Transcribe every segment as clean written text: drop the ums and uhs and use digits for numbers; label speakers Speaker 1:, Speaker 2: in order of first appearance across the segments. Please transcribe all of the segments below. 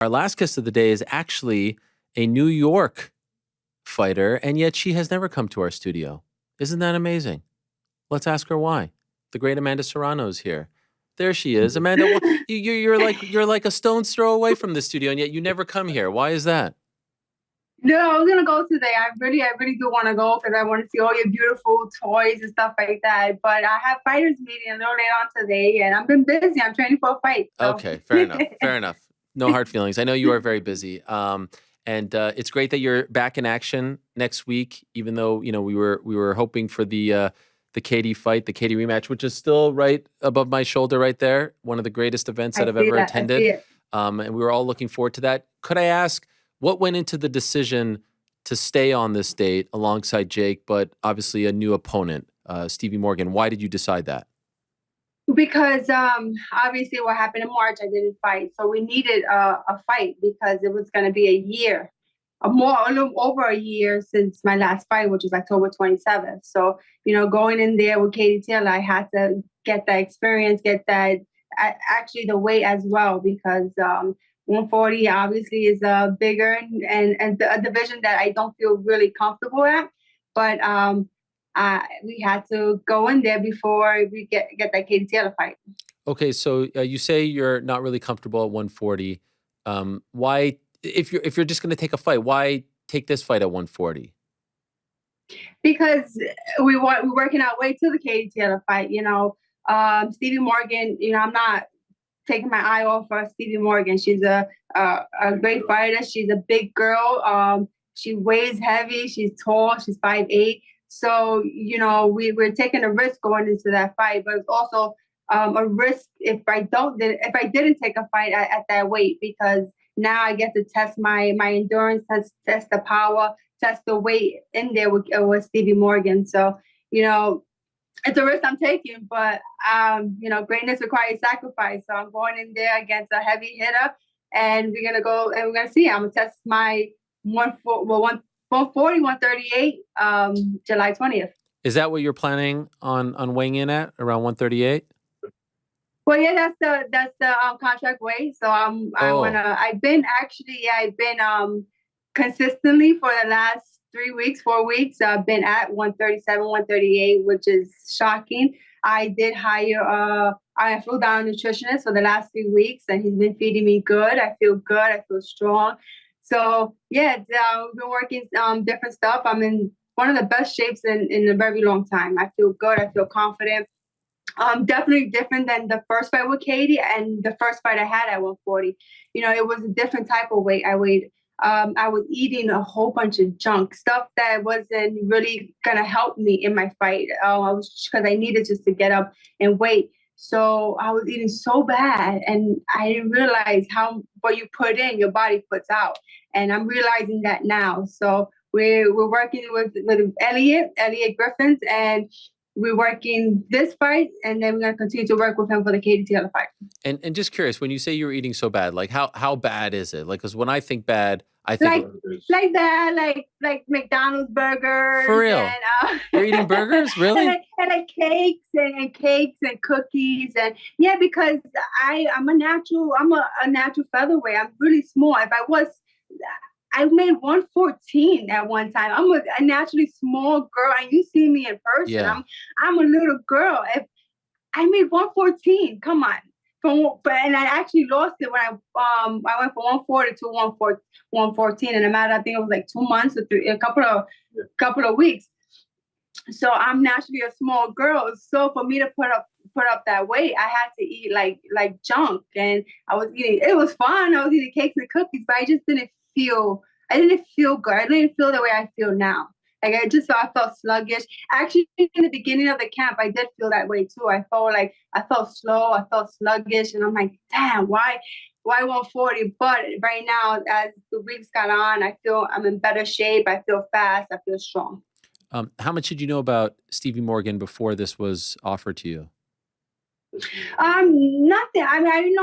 Speaker 1: Our last guest of the day is actually a New York fighter, and yet she has never come to our studio. Isn't that amazing? Let's ask her why. The great Amanda Serrano is here. There she is. Amanda, you're like a stone's throw away from the studio, and yet you never come here. Why is that?
Speaker 2: No, I was gonna go today. I really do want to go because I want to see all your beautiful toys and stuff like that. But I have fighters meeting a little later on today, and I've been busy. I'm training for a fight. So.
Speaker 1: Okay, fair enough. Fair enough. No hard feelings. I know you are very busy. And it's great that you're back in action next week. Even though we were hoping for the Katie fight, the Katie rematch, which is still right above my shoulder, right there. One of the greatest events that I've ever attended.
Speaker 2: I see it.
Speaker 1: And we were all looking forward to that. Could I ask what went into the decision to stay on this date alongside Jake, but obviously a new opponent, Stevie Morgan? Why did you decide that?
Speaker 2: Because obviously what happened in March, I didn't fight. So we needed a fight because it was going to be a year, a little over a year since my last fight, which was October 27th. So, going in there with Katie Taylor, I had to get that experience, get that actually the weight as well, because 140 obviously is bigger and a division that I don't feel really comfortable at. But we had to go in there before we get that Katie Taylor fight.
Speaker 1: Okay, so you say you're not really comfortable at 140. Why, if you're just going to take a fight, why take this fight at 140?
Speaker 2: Because we're working our way to the Katie Taylor fight. Stevie Morgan. I'm not taking my eye off of Stevie Morgan. She's a great fighter. She's a big girl. She weighs heavy. She's tall. She's 5'8". So, we're taking a risk going into that fight, but it's also a risk if I didn't take a fight at that weight, because now I get to test my endurance, test the power, test the weight in there with Stevie Morgan. So, it's a risk I'm taking, but greatness requires sacrifice. So I'm going in there against a heavy hitter, and we're gonna go and we're gonna see. I'm gonna test my 140, 138, July 20th.
Speaker 1: Is that what you're planning on weighing in at, around 138?
Speaker 2: Well, yeah, that's the contract weight. So I've been consistently for the last 3 weeks, 4 weeks. I've been at 137, 138, which is shocking. I did hire I flew down a nutritionist for the last 3 weeks, and he's been feeding me good. I feel good. I feel strong. So yeah, we've been working different stuff. I'm in one of the best shapes in a very long time. I feel good. I feel confident. Definitely different than the first fight with Katie and the first fight I had at 140. It was a different type of weight. I was eating a whole bunch of junk stuff that wasn't really gonna help me in my fight. Because I needed just to get up and weight. So I was eating so bad, and I didn't realize what you put in, your body puts out. And I'm realizing that now. So we're working with Elliot Griffins, and we're working this fight, and then we're gonna continue to work with him for the Katie Taylor fight.
Speaker 1: And just curious, when you say you were eating so bad, like how bad is it? Like, because when I think bad, I think
Speaker 2: like that, like McDonald's burgers.
Speaker 1: For real?
Speaker 2: And,
Speaker 1: you're eating burgers, really?
Speaker 2: and like cakes and cookies, and yeah, because I'm a natural featherweight. I'm really small. I made 114 at one time. I'm a naturally small girl, and you see me in person.
Speaker 1: Yeah.
Speaker 2: I'm a little girl. If I made 114, come on. And I actually lost it when I went from 140 to 114 in a matter, I think it was like 2 months or a couple of weeks. So I'm naturally a small girl. So for me to put up that weight, I had to eat like junk, and I was eating. It was fun. I was eating cakes and cookies, but I didn't feel good. I didn't feel the way I feel now. Like I felt sluggish. Actually, in the beginning of the camp, I did feel that way too. I felt slow. I felt sluggish, and I'm like, damn, why 140? But right now, as the weeks got on, I feel I'm in better shape. I feel fast. I feel strong.
Speaker 1: How much did you know about Stevie Morgan before this was offered to you?
Speaker 2: Nothing. I mean, I didn't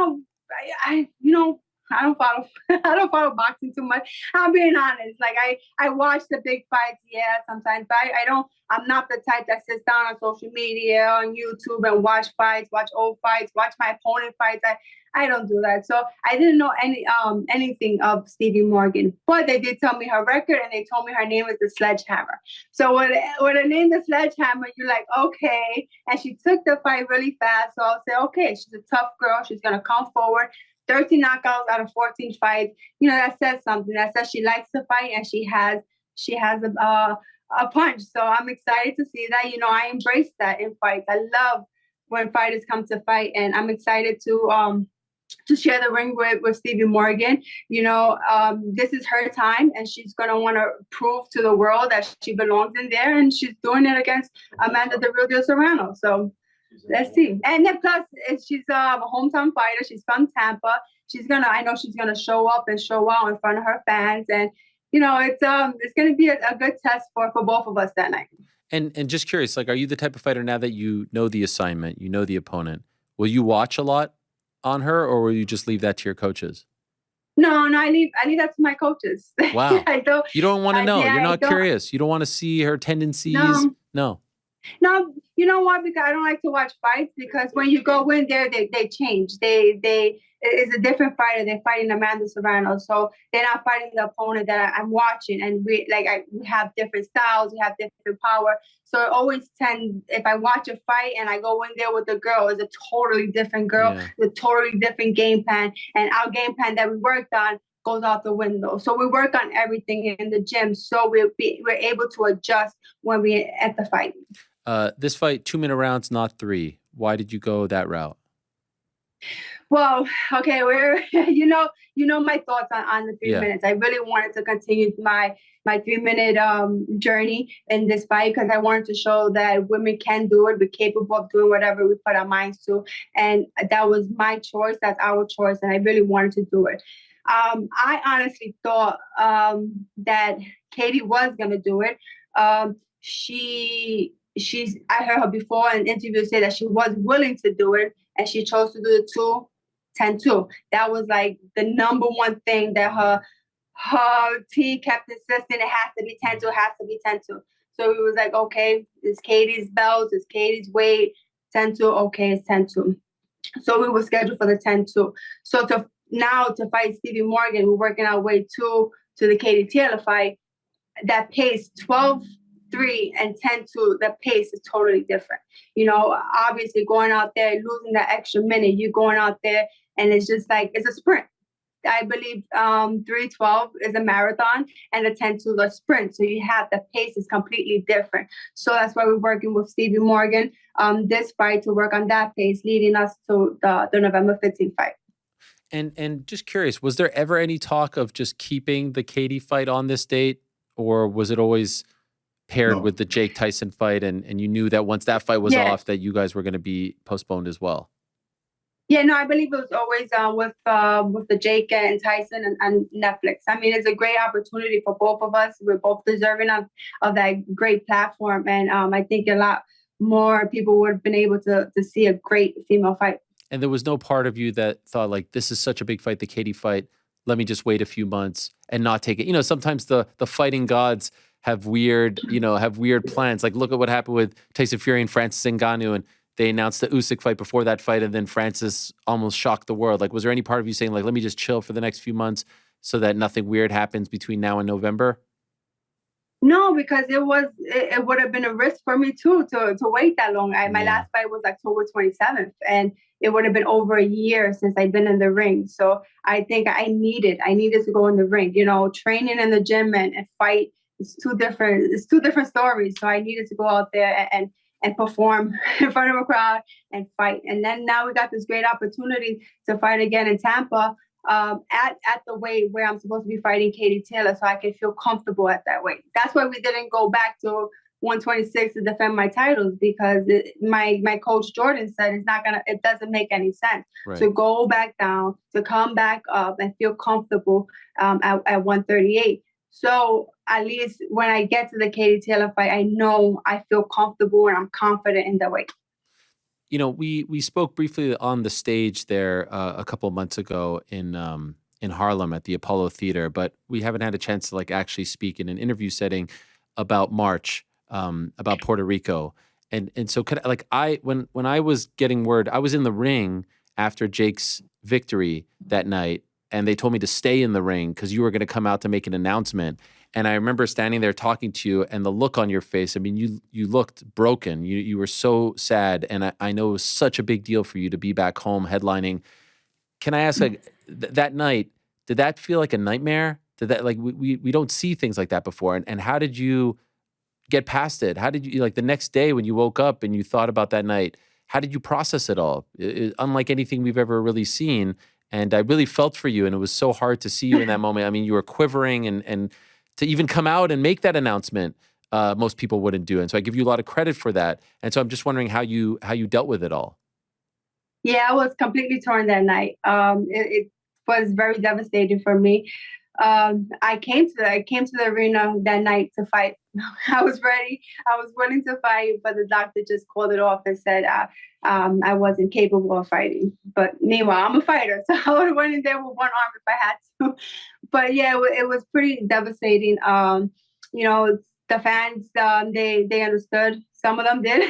Speaker 2: know. I don't follow I don't follow boxing too much. I'm being honest. Like I watch the big fights, yeah, sometimes, but I don't. I'm not the type that sits down on social media on YouTube and watch fights, watch old fights, watch my opponent fights. I don't do that. So I didn't know anything of Stevie Morgan, but they did tell me her record and they told me her name was the Sledgehammer. So when I named the Sledgehammer, you're like, okay. And she took the fight really fast. So I'll say, okay, she's a tough girl. She's gonna come forward. 13 knockouts out of 14 fights. You know, that says something. That says she likes to fight and she has a punch. So I'm excited to see that. You know, I embrace that in fights. I love when fighters come to fight, and I'm excited to share the ring with Stevie Morgan. You know, this is her time, and she's gonna want to prove to the world that she belongs in there, and she's doing it against Amanda the Real Deal Serrano. So let's see. And then plus, she's a hometown fighter. She's from Tampa. I know she's gonna show up and show out in front of her fans, and you know, it's gonna be a good test for both of us that night.
Speaker 1: And just curious, like, are you the type of fighter now that you know the assignment, you know the opponent? Will you watch a lot on her, or will you just leave that to your coaches?
Speaker 2: No, I leave that to my coaches.
Speaker 1: Wow.
Speaker 2: I don't.
Speaker 1: You don't want to know.
Speaker 2: Yeah,
Speaker 1: You're
Speaker 2: I
Speaker 1: not
Speaker 2: don't.
Speaker 1: curious. You don't want to see her tendencies.
Speaker 2: No.
Speaker 1: No.
Speaker 2: No, you know what? Because I don't like to watch fights because when you go in there, they change. It's a different fighter. They're fighting Amanda Serrano, so they're not fighting the opponent that I'm watching. And we have different styles, we have different power. So it always tend if I watch a fight and I go in there with a girl, it's a totally different girl,
Speaker 1: Yeah.
Speaker 2: a totally different game plan, and our game plan that we worked on goes out the window. So we work on everything in the gym, so we're able to adjust when we at the fight.
Speaker 1: This fight, 2-minute rounds, not 3. Why did you go that route?
Speaker 2: Well, okay, we're you know my thoughts on the 3 minutes. I really wanted to continue my 3 minute journey in this fight because I wanted to show that women can do it. We're capable of doing whatever we put our minds to, and that was my choice. That's our choice, and I really wanted to do it. I honestly thought that Katie was gonna do it. She's I heard her before in interviews say that she was willing to do it, and she chose to do the 2-10-2. That was like the number one thing that her team kept insisting it has to be 10-2, it has to be 10-2. So it was like, okay, it's Katie's belt, it's Katie's weight, 10-2, okay, it's 10-2. So we were scheduled for the 10-2. So to fight Stevie Morgan, we're working our way to the Katie Taylor fight. That pace, 12-3 and 10-2, the pace is totally different. You know, obviously going out there, losing that extra minute, you're going out there and it's just like, it's a sprint. I believe 3:12 is a marathon and the 10-2 is a sprint. So you have the pace is completely different. So that's why we're working with Stevie Morgan this fight to work on that pace, leading us to the November 15th fight.
Speaker 1: And just curious, was there ever any talk of just keeping the Katie fight on this date, or was it always paired with the Jake Tyson fight, and you knew that once that fight was off, that you guys were going to be postponed as well?
Speaker 2: Yeah, no, I believe it was always with the Jake and Tyson and Netflix. I mean, it's a great opportunity for both of us. We're both deserving of that great platform, and I think a lot more people would have been able to see a great female fight.
Speaker 1: And there was no part of you that thought, like, this is such a big fight, the Katie fight, let me just wait a few months and not take it. You know, sometimes the fighting gods have weird plans. Like, look at what happened with Tyson Fury and Francis Ngannou, and they announced the Usyk fight before that fight, and then Francis almost shocked the world. Like, was there any part of you saying, like, let me just chill for the next few months so that nothing weird happens between now and November?
Speaker 2: No, because it would have been a risk for me too to wait that long. My last fight was October 27th, and it would have been over a year since I've been in the ring. So I think I needed to go in the ring. You know, training in the gym and fight is two different stories. So I needed to go out there and perform in front of a crowd and fight. And then now we got this great opportunity to fight again in Tampa. At the weight where I'm supposed to be fighting Katie Taylor, so I can feel comfortable at that weight. That's why we didn't go back to 126 to defend my titles, because my coach Jordan said it doesn't make any sense to go back down, to come back up and feel comfortable at 138. So at least when I get to the Katie Taylor fight, I know I feel comfortable and I'm confident in the weight.
Speaker 1: You know, we spoke briefly on the stage there a couple of months ago in in Harlem at the Apollo Theater, but we haven't had a chance to like actually speak in an interview setting about March, about Puerto Rico. And so could I, like when I was getting word, I was in the ring after Jake's victory that night, and they told me to stay in the ring because you were going to come out to make an announcement. And I remember standing there talking to you, and the look on your face. I mean, you looked broken. You were so sad, and I know it was such a big deal for you to be back home headlining. Can I ask, like, that night, did that feel like a nightmare? Did that, like, we don't see things like that before, and how did you get past it? How did you, like, the next day when you woke up and you thought about that night, how did you process it all? Unlike anything we've ever really seen, and I really felt for you, and it was so hard to see you in that moment. I mean, you were quivering, and to even come out and make that announcement, most people wouldn't do, and so I give you a lot of credit for that. And so I'm just wondering how you dealt with it all.
Speaker 2: Yeah, I was completely torn that night. It was very devastating for me. I came to the arena that night to fight. I was ready. I was willing to fight, but the doctor just called it off and said I wasn't capable of fighting. But meanwhile, I'm a fighter, so I would have went in there with one arm if I had to. But yeah, it was pretty devastating. You know, the fans, they understood. Some of them did,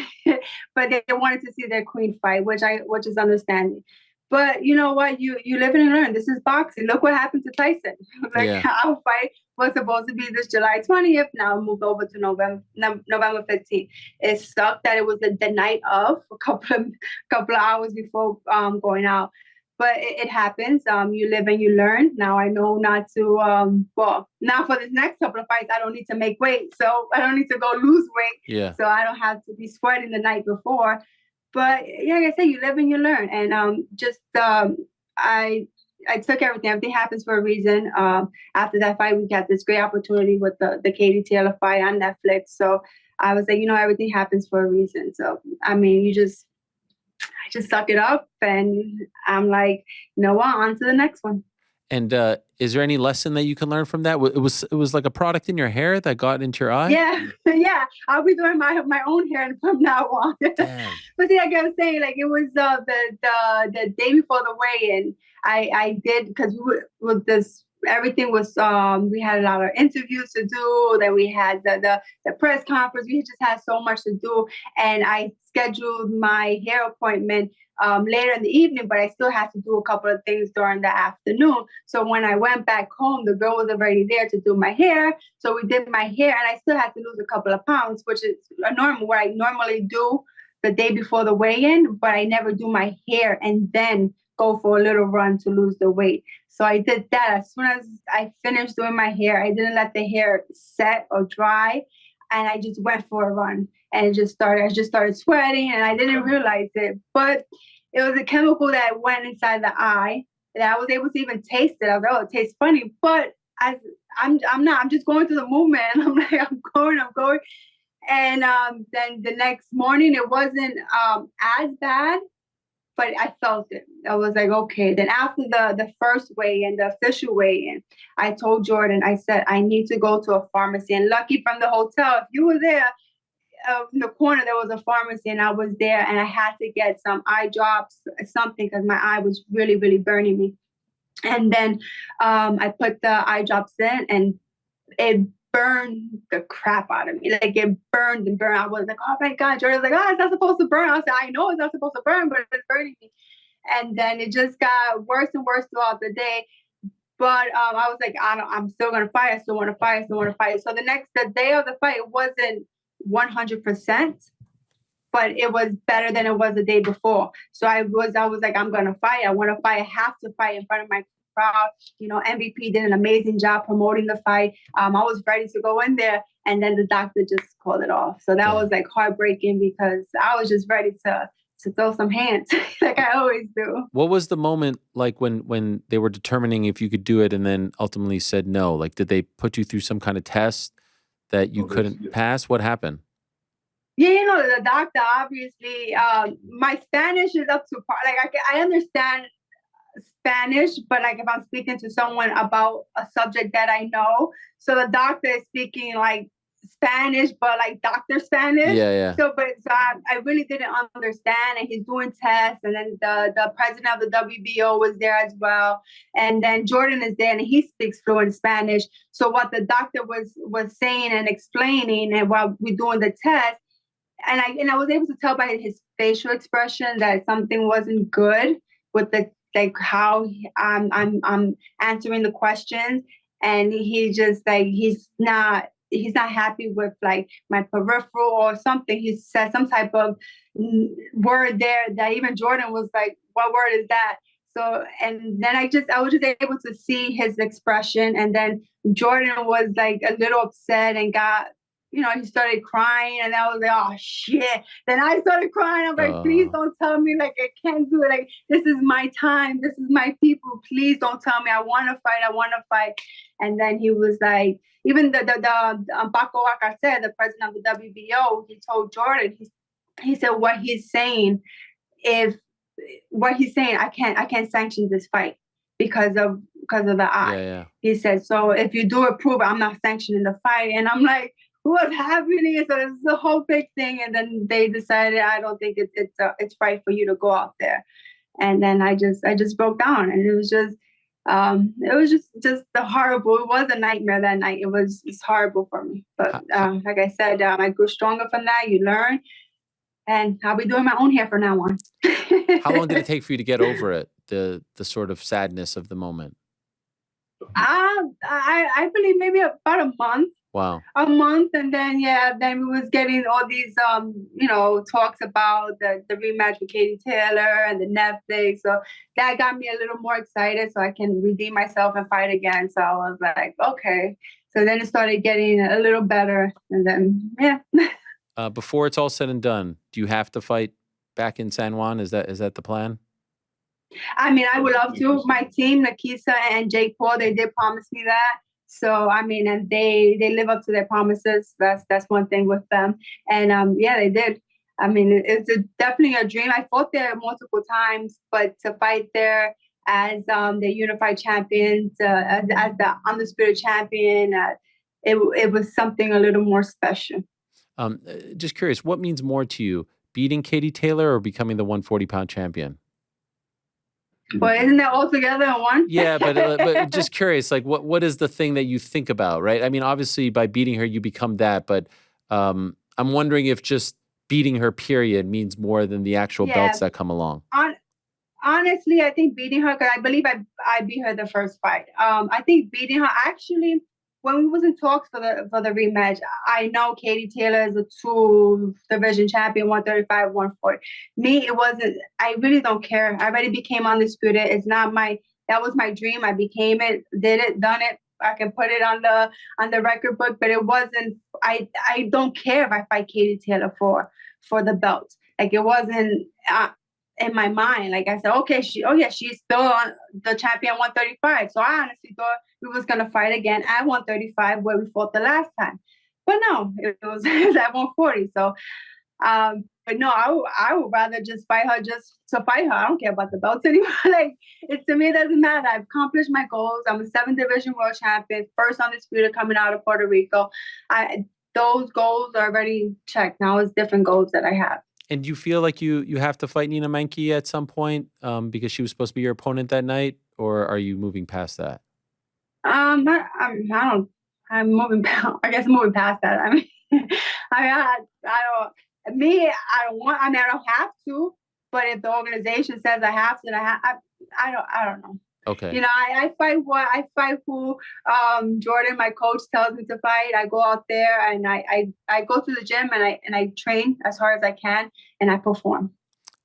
Speaker 2: but they wanted to see their queen fight, which is understanding. But you know what? You live and learn. This is boxing. Look what happened to Tyson. Like
Speaker 1: Yeah.
Speaker 2: our fight was supposed to be this July 20th. Now moved over to November 15th. It sucked that it was the night of a couple of hours before going out. But it happens. You live and you learn. Now I know not to. Well, now for this next couple of fights, I don't need to make weight, so I don't need to go lose weight,
Speaker 1: Yeah.
Speaker 2: so I don't have to be sweating the night before. But yeah, like I said, you live and you learn, and just I I took everything. Everything happens for a reason. After that fight, we got this great opportunity with the Katie Taylor fight on Netflix. So I was like, everything happens for a reason. So I mean, I just suck it up, and I'm like, what? On to the next one.
Speaker 1: And is there any lesson that you can learn from that? It was like a product in your hair that got into your eye?
Speaker 2: Yeah, yeah. I'll be doing my own hair from now on.
Speaker 1: Damn.
Speaker 2: But see, like I was saying, like it was the day before the weigh-in. I did because with this everything was we had a lot of interviews to do. Then we had the press conference. We just had so much to do, and I scheduled my hair appointment later in the evening, but I still had to do a couple of things during the afternoon. So when I went back home, the girl was already there to do my hair. So we did my hair, and I still had to lose a couple of pounds, which is a normal what I normally do the day before the weigh-in, but I never do my hair and then go for a little run to lose the weight. So I did that. As soon as I finished doing my hair, I didn't let the hair set or dry, and I just went for a run. And I just started sweating, and I didn't realize it. But it was a chemical that went inside the eye that I was able to even taste it. I was like, oh, it tastes funny. But I'm not. I'm just going through the movement. I'm like, I'm going. And then the next morning, it wasn't as bad, but I felt it. I was like, okay. Then after the first weigh-in, the official weigh-in, I told Jordan, I said, I need to go to a pharmacy. And lucky from the hotel, if you were there, in the corner, there was a pharmacy, and I was there, and I had to get some eye drops, something, because my eye was really, really burning me. And then I put the eye drops in, and it burned the crap out of me. Like it burned and burned. I was like, oh my God. Jordan's like, oh, it's not supposed to burn. I said, I know it's not supposed to burn, but it's burning me. And then it just got worse and worse throughout the day. But I was like, I'm still gonna fight. I still want to fight. I still want to fight. So the day of the fight wasn't 100%, but it was better than it was the day before. So I was like, I'm gonna fight. I want to fight. I have to fight in front of my crowd. MVP did an amazing job promoting the fight. I was ready to go in there, and then the doctor just called it off. So that was like heartbreaking because I was just ready to throw some hands like I always do.
Speaker 1: What was the moment like when they were determining if you could do it and then ultimately said no? Like, did they put you through some kind of test that you couldn't pass? What happened?
Speaker 2: Yeah, the doctor obviously. My Spanish is up to par. Like I understand Spanish, but like if I'm speaking to someone about a subject that I know, so the doctor is speaking like Spanish, but like doctor Spanish.
Speaker 1: Yeah, yeah.
Speaker 2: So I really didn't understand. And he's doing tests, and then the president of the WBO was there as well, and then Jordan is there, and he speaks fluent Spanish. So what the doctor was saying and explaining, and while we're doing the test, and I was able to tell by his facial expression that something wasn't good with the like how I'm answering the questions, and he just like he's not happy with like my peripheral or something. He said some type of word there that even Jordan was like, "What word is that?" So and then I was just able to see his expression, and then Jordan was like a little upset and got he started crying, and I was like, oh shit. Then I started crying. I'm like, please don't tell me like I can't do it. Like, this is my time. This is my people. Please don't tell me. I want to fight. I want to fight. And then he was like, even the Paco Alcacer, the president of the WBO, he told Jordan, he said what he's saying, I can't sanction this fight because of the eye.
Speaker 1: Yeah, yeah.
Speaker 2: He said, so if you do approve, I'm not sanctioning the fight. And I'm like, what's happening? So it's the whole big thing. And then they decided, I don't think it's right for you to go out there. And then I just broke down, and it was just the horrible. It was a nightmare that night. It's horrible for me. But like I said, I grew stronger from that. You learn, and I'll be doing my own hair from now on.
Speaker 1: How long did it take for you to get over it? The sort of sadness of the moment.
Speaker 2: I believe maybe about a month.
Speaker 1: Wow.
Speaker 2: A month, and then then we was getting all these talks about the rematch with Katie Taylor and the Netflix. So that got me a little more excited, so I can redeem myself and fight again. So I was like, okay. So then it started getting a little better, and then
Speaker 1: Before it's all said and done, do you have to fight back in San Juan? Is that the plan?
Speaker 2: I mean, I would love to. My team, Nakisa and Jake Paul, they did promise me that. So I mean, and they live up to their promises. That's one thing with them. And they did. I mean, it's definitely a dream. I fought there multiple times, but to fight there as the unified champions, as the undisputed champion, it was something a little more special.
Speaker 1: Just curious, what means more to you, beating Katie Taylor or becoming the 140-pound champion?
Speaker 2: But isn't that all together in one?
Speaker 1: Yeah, but just curious, like what is the thing that you think about, right? I mean, obviously by beating her, you become that, but I'm wondering if just beating her, period, means more than the actual belts that come along.
Speaker 2: Honestly, I think beating her, because I believe I beat her the first fight. I think beating her, actually, when we was in talks for the rematch, I know Katie Taylor is a 2-division champion, 135, 140. Me, it wasn't. I really don't care. I already became undisputed. That was my dream. I became it, did it, done it. I can put it on the record book, but it wasn't. I don't care if I fight Katie Taylor for the belt. Like, it wasn't in my mind. Like, I said, okay, she's still on the champion 135. So I honestly thought we was gonna fight again at 135 where we fought the last time. But no, it was at 140. So but no, I would rather just fight her just to fight her. I don't care about the belts anymore. Like, to me, it doesn't matter. I've accomplished my goals. I'm a 7th-division world champion, first undisputed coming out of Puerto Rico. Those goals are already checked. Now it's different goals that I have.
Speaker 1: And do you feel like you have to fight Nina Mankey at some point because she was supposed to be your opponent that night, or are you moving past that?
Speaker 2: I don't. I'm moving. I guess I'm moving past that. I mean, I don't. Me, I don't want. I mean, I don't have to. But if the organization says I have to, I don't know.
Speaker 1: Okay.
Speaker 2: I fight who Jordan, my coach, tells me to fight. I go out there and I go to the gym and I train as hard as I can and I perform.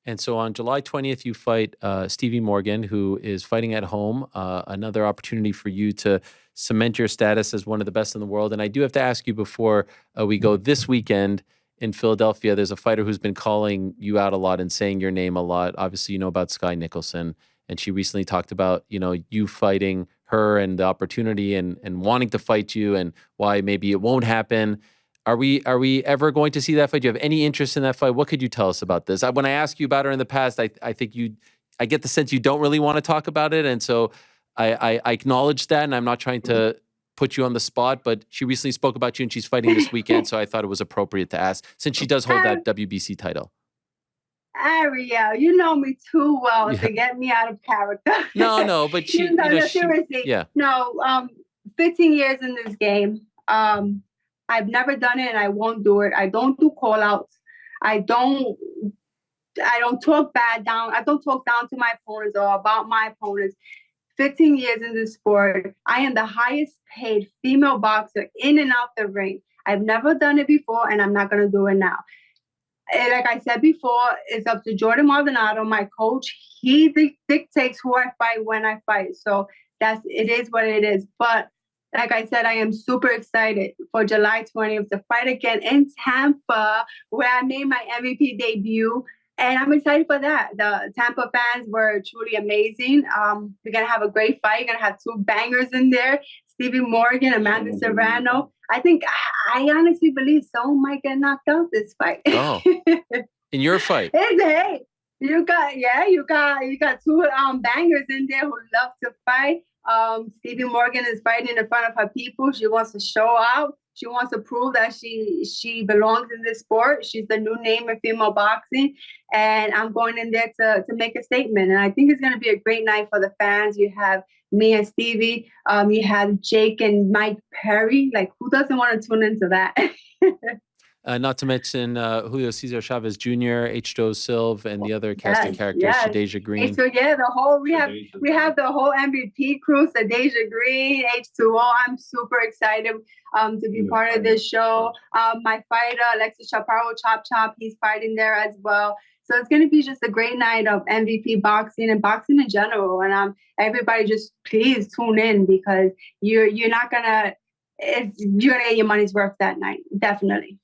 Speaker 1: And so on July 20th, you fight Stevie Morgan, who is fighting at home. Another opportunity for you to cement your status as one of the best in the world. And I do have to ask you before we go this weekend in Philadelphia, there's a fighter who's been calling you out a lot and saying your name a lot. Obviously, you know about Skye Nicholson. And she recently talked about, you fighting her and the opportunity and wanting to fight you and why maybe it won't happen. Are we ever going to see that fight? Do you have any interest in that fight? What could you tell us about this? When I asked you about her in the past, I think I get the sense you don't really want to talk about it. And so I acknowledge that, and I'm not trying to put you on the spot, but she recently spoke about you and she's fighting this weekend, so I thought it was appropriate to ask since she does hold that WBC title.
Speaker 2: Ariel, you know me too well
Speaker 1: Yeah.
Speaker 2: to get me out of character.
Speaker 1: No, but she,
Speaker 2: seriously.
Speaker 1: yeah.
Speaker 2: No, 15 years in this game. I've never done it and I won't do it. I don't do call outs. I don't talk bad down. I don't talk down to my opponents or about my opponents. 15 years in this sport. I am the highest paid female boxer in and out the ring. I've never done it before and I'm not going to do it now. And like I said before, it's up to Jordan Maldonado, my coach. He dictates who I fight when I fight. So it is what it is. But like I said, I am super excited for July 20th to fight again in Tampa, where I made my MVP debut. And I'm excited for that. The Tampa fans were truly amazing. We're going to have a great fight. You're going to have two bangers in there. Stevie Morgan, Amanda Serrano. I honestly believe someone might get knocked out this fight.
Speaker 1: Oh, in your fight?
Speaker 2: Hey, you got two bangers in there who love to fight. Stevie Morgan is fighting in front of her people. She wants to show out. She wants to prove that she belongs in this sport. She's the new name in female boxing. And I'm going in there to make a statement. And I think it's going to be a great night for the fans. You have me and Stevie. You have Jake and Mike Perry. Like, who doesn't want to tune into that?
Speaker 1: Not to mention Julio Cesar Chavez Jr., H2O Silv, and the other casting characters, Shadeja Green.
Speaker 2: So yeah, we have the whole MVP crew, Shadeja Green, H2O. I'm super excited to be part of this show. My fighter, Alexis Chaparro, Chop Chop, he's fighting there as well. So it's going to be just a great night of MVP boxing and boxing in general. And everybody just please tune in because you're gonna get your money's worth that night. Definitely.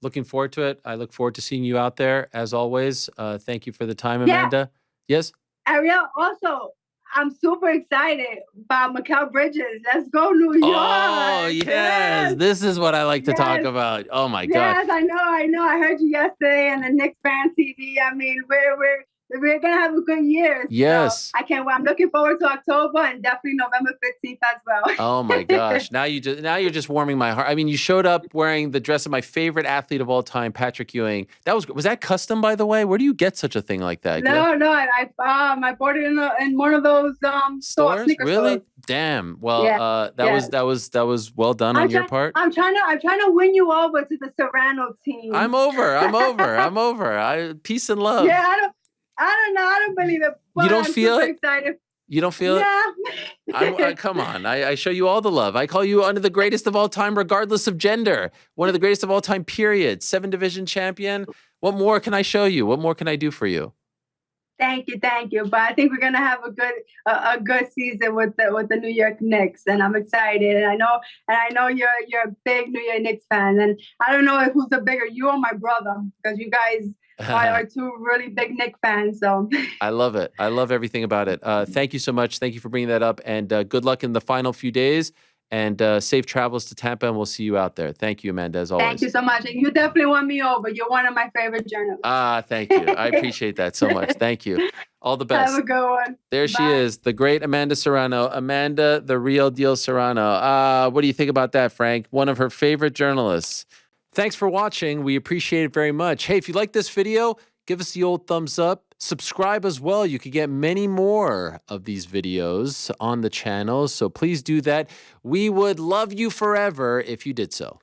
Speaker 1: Looking forward to it. I look forward to seeing you out there as always. Thank you for the time, Amanda. Yes?
Speaker 2: Ariel, also, I'm super excited about Mel Bridges. Let's go, New York.
Speaker 1: Oh, yes. This is what I like to talk about. Oh, my God.
Speaker 2: Yes, I know. I heard you yesterday on the Knicks Fan TV. I mean, we're going to have a good year.
Speaker 1: Yes.
Speaker 2: So I can't wait. I'm looking forward to October and definitely November 15th as well.
Speaker 1: Oh, my gosh. Now you're just warming my heart. I mean, you showed up wearing the dress of my favorite athlete of all time, Patrick Ewing. Was that custom, by the way? Where do you get such a thing like that?
Speaker 2: No. I bought it in one of those
Speaker 1: stores. Really?
Speaker 2: Stores.
Speaker 1: Damn. Well, that was well done on your part.
Speaker 2: I'm trying to win you over to the Serrano team.
Speaker 1: I'm over. Peace and love.
Speaker 2: Yeah, I don't know. I don't believe it.
Speaker 1: You don't feel it?
Speaker 2: Excited.
Speaker 1: You don't feel it? Come on. I show you all the love. I call you under the greatest of all time, regardless of gender. One of the greatest of all time, period. 7-division champion. What more can I show you? What more can I do for you?
Speaker 2: Thank you. But I think we're gonna have a good season with the New York Knicks, and I'm excited. And I know you're a big New York Knicks fan, and I don't know who's the bigger, you or my brother, because you guys are two really big Knicks fans. So
Speaker 1: I love it. I love everything about it. Thank you so much. Thank you for bringing that up, and good luck in the final few days. And safe travels to Tampa, and we'll see you out there. Thank you, Amanda, as always.
Speaker 2: Thank you so much. And you definitely won me over. You're one of my favorite journalists.
Speaker 1: Thank you. I appreciate that so much. Thank you. All the best.
Speaker 2: Have a good one.
Speaker 1: There she is, the great Amanda Serrano. Amanda, the real deal Serrano. What do you think about that, Frank? One of her favorite journalists. Thanks for watching. We appreciate it very much. Hey, if you like this video, give us the old thumbs up. Subscribe as well. You could get many more of these videos on the channel, so please do that. We would love you forever if you did so.